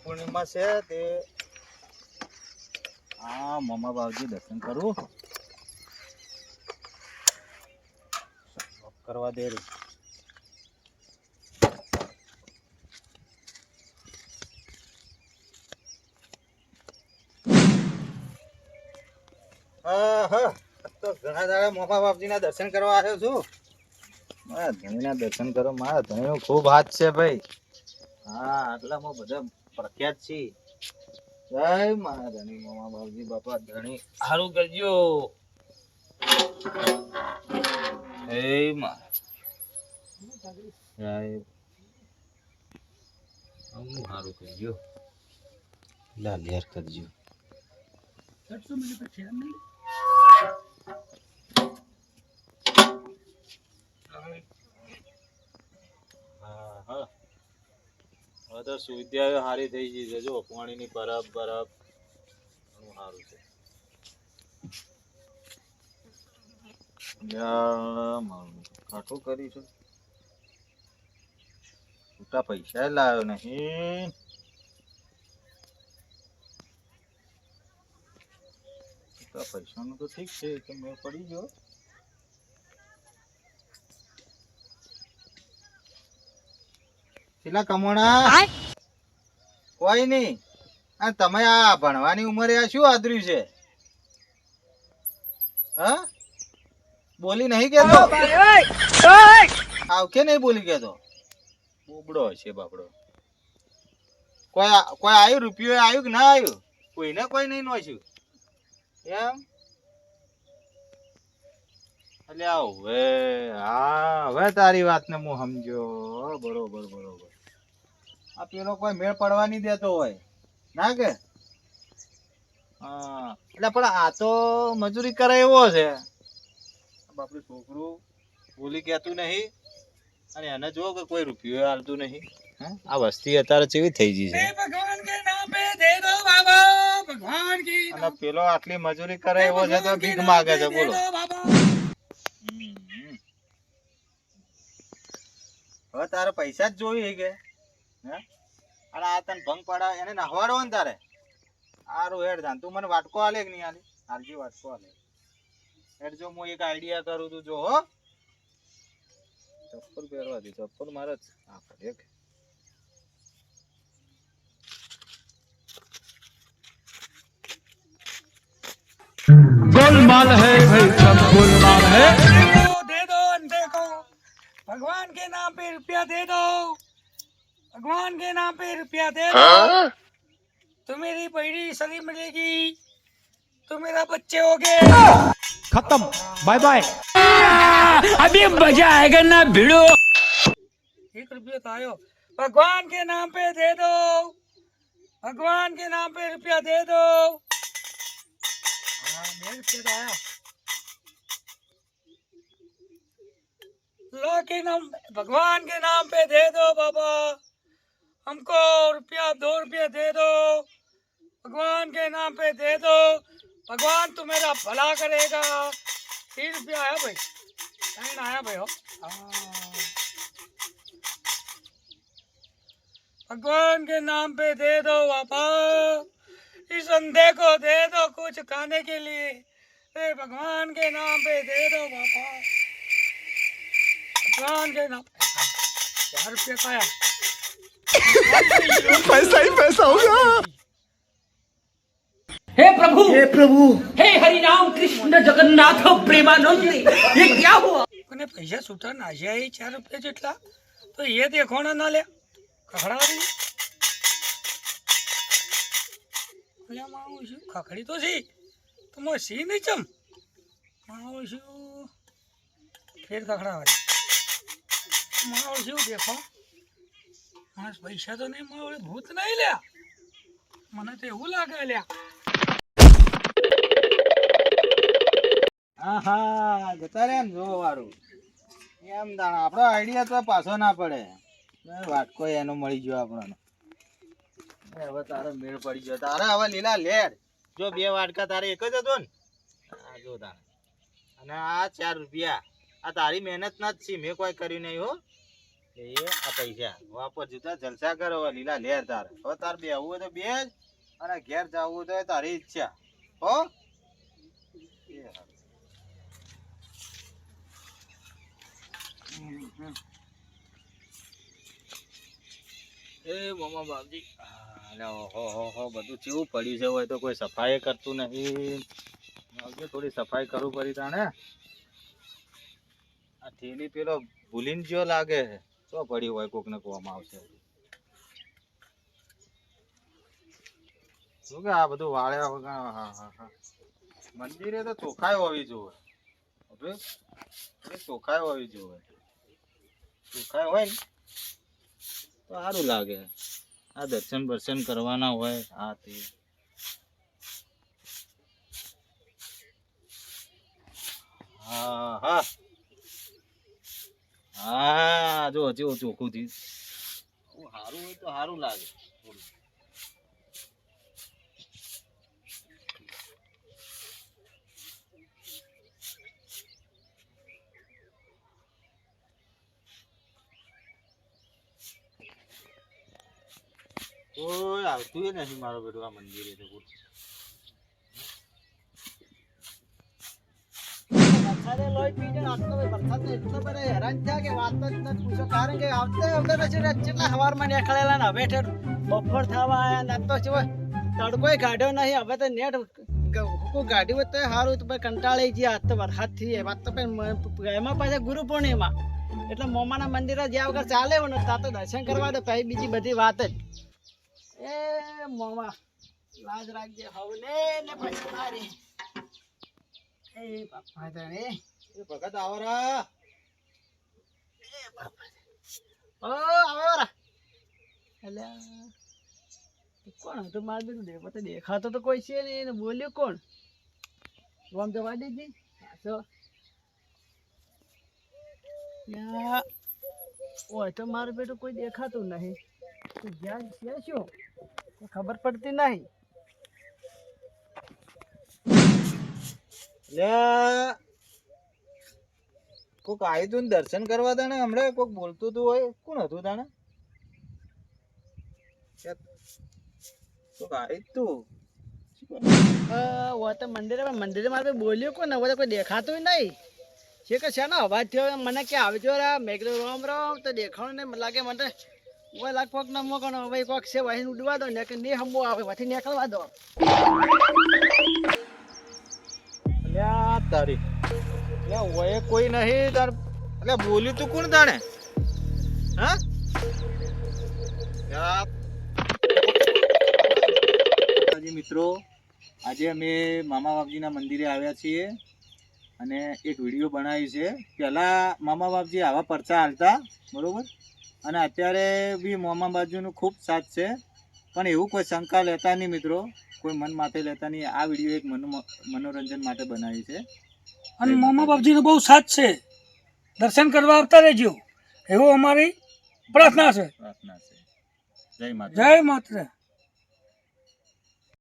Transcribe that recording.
પૂર્ણિમા છે તે આ મમા બાવજી દર્શન કરું કરવા દે રે તો ઘણા દાડા મોમા બાપજીના દર્શન કરવા આવ્યો છું. મારા ધણીના દર્શન કરો. મારા ધણીનો ખૂબ હાથ છે ભાઈ. હા આટલામાં બધા પ્રખ્યાત છે. જય મારા ધણી મોમા બાપજી બાપા ધણી સારું કરજો. હે માં જય સારું કરજો. લાલ યાર કરજો. હવે તો સુવિધા સારી થઈ ગઈ છે. જો પાણીની બરફ બરફ સારું છે. ખાટું કરીશું. છૂટા પૈસા લાવ્યો નહીં. પૈસાનું તો ઠીક છે કે મેં પડી ગયો. કેટલા કમોણા કોઈ નઈ. તમે આ ભણવાની ઉંમરે આ શું આદર્યું છે? હા બોલી નહીં કેતો? આવ કે નહીં બોલી કેતો? બોબડો છે બાપડો. કોઈ આવ્યું રૂપિયો આવ્યું કે ના આવ્યું? કોઈને કોઈ નહીં નોચ્યું એમ. એટલે હવે હા હવે તારી વાતને હું સમજ્યો. બરોબર બરોબર. આ પેલો કોઈ મેળ પડવા નહીં દેતો હોય ના કે? હા એટલે પણ આ તો મજૂરી કરે એવો છે. બાપડું છોકરું બોલી કહેતું નહીં અને એને જો કે કોઈ રૂપિયો હાલતું નહીં. આ વસ્તી અત્યારે કેવી થઈ ગઈ છે. અને પેલો આટલી મજૂરી કરે એવો છે તો ભીખ માગે છે. બોલો હવે તારે પૈસા જ જોઈ કે અને આ તને ભંગ પડાવે એને નહવાડો ને તારે. સારું હેડ જાન તું મને વાટકો આલે કે નહીં આલે? હાલજી વાટકો આલે હેડ. જો હું એક આઈડિયા કરું તું જો. હો ચપ્પલ પહેરવા દે. ચપ્પલ મારે જ આ એક गोलमाल है भाई सब गोलमाल है. दे दो अंडे को भगवान के नाम पे रुपया दे दो. भगवान के नाम पे रुपया दे दो. तो मेरी बड़ी सली मिलेगी तो मेरा बच्चे हो गए. खत्म बाय बाय. अभी मजा आएगा ना भिड़ो. 1 रुपया तो आयो. भगवान के नाम पे दे दो. भगवान के नाम पे रुपया दे दो. लो के नाम भगवान के नाम पे दे दो बाबा. हमको रुपया 2 रुपया दे दो. भगवान के नाम पे दे दो. भगवान तो मेरा भला करेगा. 3 रुपया आया भाई. नहीं आया भाई. हो भगवान के नाम पे दे दो बाबा. इस अंधे को दे दो कुछ खाने के लिए. अरे भगवान के नाम पे दे दो बाबा. भगवान के नाम 4 रुपये का आया. पैसा ही पैसा होगा. हे प्रभु हे हरि राम कृष्ण जगन्नाथ प्रेमानंद. ये क्या हुआ? कोने पैसा छूटा नाश्या 4 रुपये जेटला तो ये देखो ना ना ले खखड़ा रही. खखड़ी तो सी तो मैं सी नहीं चम माओशु फिर खखड़ा वाली माओशु देखो मास पैसा तो नहीं माओ भूत नहीं लिया મને તો એવું લાગે લ્યા. આહા જતા રે જો વાળું એમ દાણા આપણો આઈડિયા તો પાછો ના પડે. વાટકો એનો મળી ગયો આપણને. હવે તારે મેળ પડી ગયો. તારે હવે લીલા લેર જો 2 વાટકા તારે એક જ હતો ને. આ જો તારે અને આ 4 રૂપિયા આ તારી મહેનત ના જ છે. મેં કોઈ કર્યું નહીં હો. એ આ પૈસા વાપર જુદા જલસા કરો હવે લીલા લેર તાર હવે તાર બેહવું હોય તો બેજ અને ઘેર જવું તો તારી ઈચ્છા હો એ હારું. એ મામા બાપજી હો બધું કેવું પડ્યું છે હોય તો કોઈ સફાઈ કરતું નહીં બાપજી થોડી સફાઈ કરવું પડી તાણે આ થેલી પેલો ભૂલીને જો લાગે છે શું પડ્યું હોય કોકને કોવામાં આવશે શું કે આ બધું વાળ્યા વગર હા મંદિરે તો ચોખાઈ હોવી જોઈએ હવે ચોખાઈ હોવી જોઈએ ચોખાઈ હોય ને તો સારું લાગે આ દર્શન બર્શન કરવાના હોય આ તે હા હા હા જો હજી ચોખ્ખું થી સારું હોય તો સારું લાગે કોઈ આવતું નથી મારો બેટો આ મંદિરે તો વરસાદે લોહી પી જાય આટલો બધો વરસાદ એટલો બધો હેરાન થયા કે વાત જ નથી પૂછો કારણ કે આવતે વખતે પછી કેટલા સવારમાં નીકળેલા ને હવે બપોર થવા આવ્યા ને તો શું તડકોય કાઢ્યો નહીં હવે તો નેટ હુકું કાઢ્યું હોત તો સારું તો ભાઈ કંટાળી ગયા આજ તો વરસાદ થી વાત તો એમાં પાછા ગુરુ પૂર્ણિમા એટલે મોમાના મંદિરે જ્યાં વગર ચાલે ને ત્યાં તો દર્શન કરવા દે પછી બીજી બધી વાત જ એ મોમા લાજ રાખજે હવે ને પછી મારી એ બાપા તને એ ભગત આવરા ઓ આવરા અલ્યા કોણ હતું માર બેટું દેખાતો તો કોઈ છે નહીં એને બોલ્યો કોણ આમ જવા દેજી પાછો ઓય તો મારું બેટું કોઈ દેખાતું નહીં જ્યાં છે શું ખબર પડતી નહીં કોક આવ્યું તું ને દર્શન કરવા તાણે હમણાં કોક બોલતું તું હોય કોણ હતું તાણે કોક આવ્યું તું તો મંદિરે મારે બોલ્યો કોને હવે તો કોઈ દેખાતું નહીં છે કે છે ને અવાજ થયો મને કે આવજો રા મેં કીધું રામ રામ તો દેખાણું નહીં લાગે મને ઓય લાગ કોક ના મોકનો હવે કોક છે વાહીને ઉડવા દો ને કે નહીં હમવો આવે વાથી નીકળવા દો અલ્યા તારી અલ્યા ઓય કોઈ નહીં તાર અલ્યા બોલ્યું તું કોણ તાણે હા મિત્રો આજે અમે મામા બાપજીના મંદિરે આવ્યા છીએ અને એક વિડીયો બનાવી છે પહેલાં મામા બાપજી આવા પરચા હાલતા બરોબર અને અત્યારે બી મામા બાપજીનું ખૂબ સાથ છે પણ એવું કોઈ શંકા લેતા નહીં મિત્રો કોઈ મન માટે લેતા નહીં આ વિડીયો એક મનોરંજન માટે બનાવી છે અને મામા બાપજીનો બહુ સાથ છે દર્શન કરવા આવતા રહેજો એવો અમારી પ્રાર્થના છે જય માતા જય માતા